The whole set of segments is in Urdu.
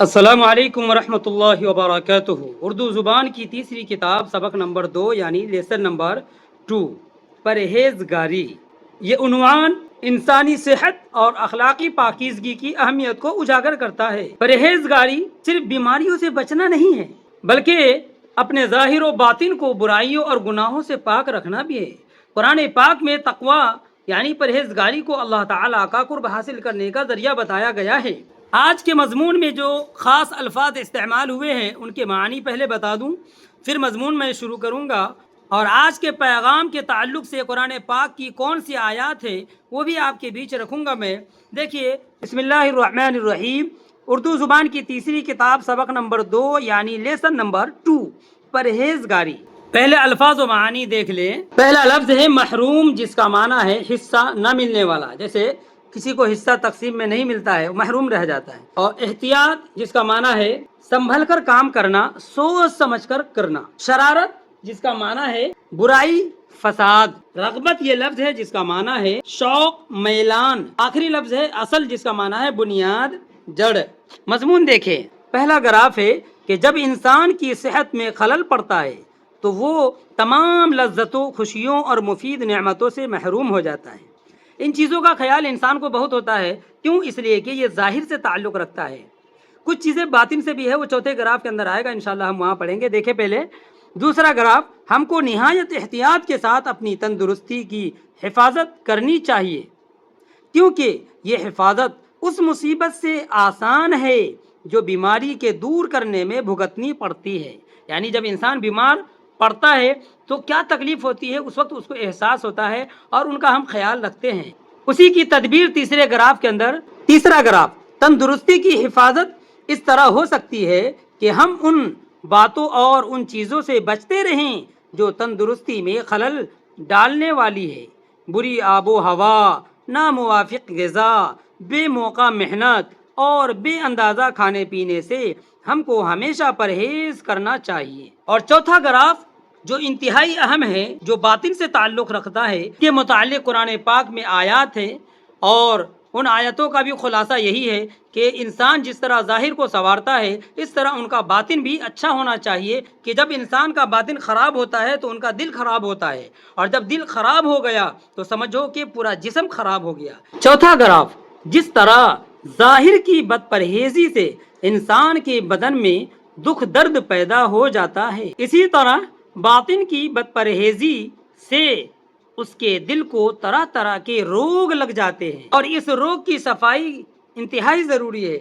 السلام علیکم ورحمۃ اللہ وبرکاتہ۔ اردو زبان کی تیسری کتاب سبق نمبر 2 یعنی لیسن نمبر 2 پرہیزگاری۔ یہ عنوان انسانی صحت اور اخلاقی پاکیزگی کی اہمیت کو اجاگر کرتا ہے۔ پرہیزگاری صرف بیماریوں سے بچنا نہیں ہے بلکہ اپنے ظاہر و باطن کو برائیوں اور گناہوں سے پاک رکھنا بھی ہے۔ قرآن پاک میں تقوی یعنی پرہیزگاری کو اللہ تعالیٰ کا قرب حاصل کرنے کا ذریعہ بتایا گیا ہے۔ آج کے مضمون میں جو خاص الفاظ استعمال ہوئے ہیں ان کے معنی پہلے بتا دوں، پھر مضمون میں شروع کروں گا، اور آج کے پیغام کے تعلق سے قرآن پاک کی کون سی آیات ہے وہ بھی آپ کے بیچ رکھوں گا میں۔ دیکھیے، بسم اللہ الرحمن الرحیم، اردو زبان کی تیسری کتاب سبق نمبر 2 یعنی لیسن نمبر 2 پرہیزگاری۔ پہلے الفاظ و معانی دیکھ لیں۔ پہلا لفظ ہے محروم، جس کا معنی ہے حصہ نہ ملنے والا، جیسے کسی کو حصہ تقسیم میں نہیں ملتا ہے وہ محروم رہ جاتا ہے۔ اور احتیاط، جس کا معنی ہے سنبھل کر کام کرنا، سوچ سمجھ کر کرنا۔ شرارت، جس کا معنی ہے برائی، فساد۔ رغبت یہ لفظ ہے جس کا معنی ہے شوق، میلان۔ آخری لفظ ہے اصل، جس کا معنی ہے بنیاد، جڑ۔ مضمون دیکھیں۔ پہلا گراف ہے کہ جب انسان کی صحت میں خلل پڑتا ہے تو وہ تمام لذتوں، خوشیوں اور مفید نعمتوں سے محروم ہو جاتا ہے۔ ان چیزوں کا خیال انسان کو بہت ہوتا ہے، کیوں؟ اس لیے کہ یہ ظاہر سے تعلق رکھتا ہے، کچھ چیزیں باطن سے بھی ہے، وہ چوتھے گراف کے اندر آئے گا، انشاءاللہ ہم وہاں پڑھیں گے۔ دیکھیں پہلے دوسرا گراف، ہم کو نہایت احتیاط کے ساتھ اپنی تندرستی کی حفاظت کرنی چاہیے، کیونکہ یہ حفاظت اس مصیبت سے آسان ہے جو بیماری کے دور کرنے میں بھگتنی پڑتی ہے۔ یعنی جب انسان بیمار پڑتا ہے تو کیا تکلیف ہوتی ہے، اس وقت اس کو احساس ہوتا ہے اور ان کا ہم خیال رکھتے ہیں۔ اسی کی تدبیر تیسرے گراف کے اندر۔ تیسرا گراف، تندرستی کی حفاظت اس طرح ہو سکتی ہے کہ ہم ان باتوں اور ان چیزوں سے بچتے رہیں جو تندرستی میں خلل ڈالنے والی ہے۔ بری آب و ہوا، ناموافق غذا، بے موقع محنت اور بے اندازہ کھانے پینے سے ہم کو ہمیشہ پرہیز کرنا چاہیے۔ اور چوتھا گراف جو انتہائی اہم ہے، جو باطن سے تعلق رکھتا ہے، کے متعلق قرآن پاک میں آیات ہیں، اور ان آیتوں کا بھی خلاصہ یہی ہے کہ انسان جس طرح ظاہر کو سنوارتا ہے اس طرح ان کا باطن بھی اچھا ہونا چاہیے، کہ جب انسان کا باطن خراب ہوتا ہے تو ان کا دل خراب ہوتا ہے، اور جب دل خراب ہو گیا تو سمجھو کہ پورا جسم خراب ہو گیا۔ چوتھا گراف، جس طرح ظاہر کی بد پرہیزی سے انسان کے بدن میں دکھ درد پیدا ہو جاتا ہے، اسی طرح باطن کی بد پرہیزی سے اس کے دل کو طرح طرح کے روگ لگ جاتے ہیں، اور اس روگ کی صفائی انتہائی ضروری ہے۔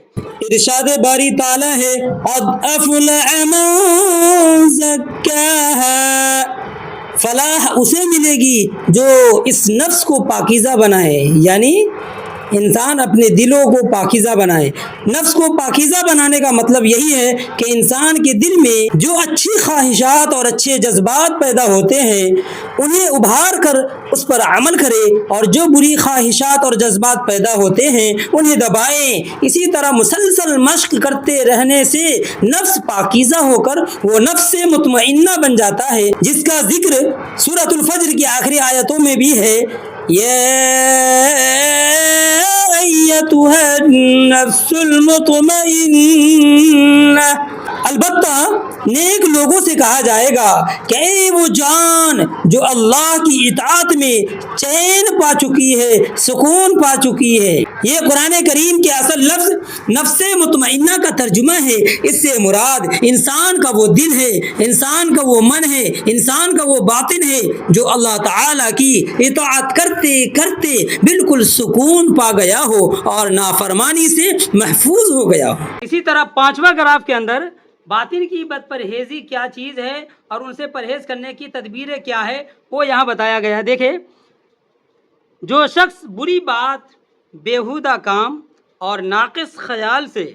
ارشاد باری تعالیٰ ہے قد افلح من زکاہا، فلاح اسے ملے گی جو اس نفس کو پاکیزہ بنائے، یعنی انسان اپنے دلوں کو پاکیزہ بنائے۔ نفس کو پاکیزہ بنانے کا مطلب یہی ہے کہ انسان کے دل میں جو اچھی خواہشات اور اچھے جذبات پیدا ہوتے ہیں انہیں ابھار کر اس پر عمل کرے، اور جو بری خواہشات اور جذبات پیدا ہوتے ہیں انہیں دبائیں۔ اسی طرح مسلسل مشق کرتے رہنے سے نفس پاکیزہ ہو کر وہ نفس مطمئنہ بن جاتا ہے، جس کا ذکر سورۃ الفجر کی آخری آیتوں میں بھی ہے۔ یا ایتھا النفس المطمئنہ، البتہ نیک لوگوں سے کہا جائے گا کہ اے وہ جان جو اللہ کی اطاعت میں چین پا چکی ہے، سکون پا چکی ہے۔ یہ قرآن کریم کے اصل لفظ نفس مطمئنہ کا ترجمہ ہے۔ اس سے مراد انسان کا وہ دل ہے، انسان کا وہ من ہے، انسان کا وہ باطن ہے جو اللہ تعالیٰ کی اطاعت کرتے کرتے بالکل سکون پا گیا ہو اور نافرمانی سے محفوظ ہو گیا ہو۔ اسی طرح پانچواں گراف کے اندر باطن کی بد پرہیزی کیا چیز ہے اور ان سے پرہیز کرنے کی تدبیریں کیا ہے وہ یہاں بتایا گیا ہے۔ دیکھیں، جو شخص بری بات، بیہودہ کام اور ناقص خیال سے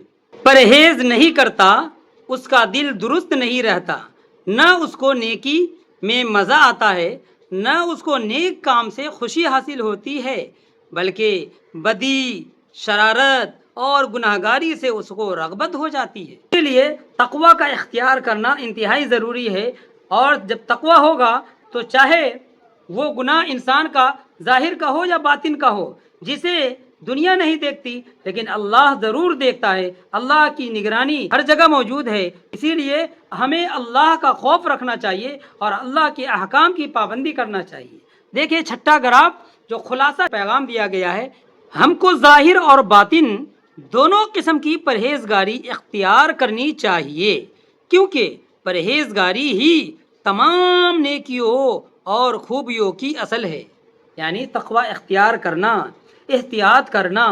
پرہیز نہیں کرتا اس کا دل درست نہیں رہتا، نہ اس کو نیکی میں مزہ آتا ہے، نہ اس کو نیک کام سے خوشی حاصل ہوتی ہے، بلکہ بدی، شرارت اور گناہگاری سے اس کو رغبت ہو جاتی ہے۔ اس لیے تقوی کا اختیار کرنا انتہائی ضروری ہے، اور جب تقوی ہوگا تو چاہے وہ گناہ انسان کا ظاہر کا ہو یا باطن کا ہو، جسے دنیا نہیں دیکھتی لیکن اللہ ضرور دیکھتا ہے، اللہ کی نگرانی ہر جگہ موجود ہے، اسی لیے ہمیں اللہ کا خوف رکھنا چاہیے اور اللہ کے احکام کی پابندی کرنا چاہیے۔ دیکھیں چھٹا گراف جو خلاصہ پیغام دیا گیا ہے، ہم کو ظاہر اور باطن دونوں قسم کی پرہیزگاری اختیار کرنی چاہیے، کیونکہ پرہیزگاری ہی تمام نیکیوں اور خوبیوں کی اصل ہے۔ یعنی تقوی اختیار کرنا، احتیاط کرنا،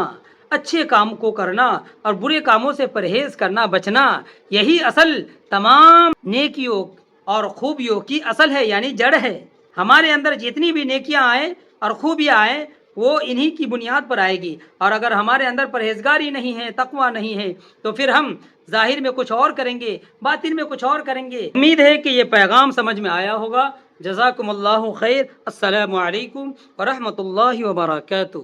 اچھے کام کو کرنا اور برے کاموں سے پرہیز کرنا، بچنا، یہی اصل تمام نیکیوں اور خوبیوں کی اصل ہے، یعنی جڑ ہے۔ ہمارے اندر جتنی بھی نیکیاں آئیں اور خوبیاں آئیں وہ انہی کی بنیاد پر آئے گی، اور اگر ہمارے اندر پرہیزگاری نہیں ہے، تقوی نہیں ہے، تو پھر ہم ظاہر میں کچھ اور کریں گے، باطن میں کچھ اور کریں گے۔ امید ہے کہ یہ پیغام سمجھ میں آیا ہوگا۔ جزاکم اللہ خیر۔ السلام علیکم ورحمۃ اللہ وبرکاتہ۔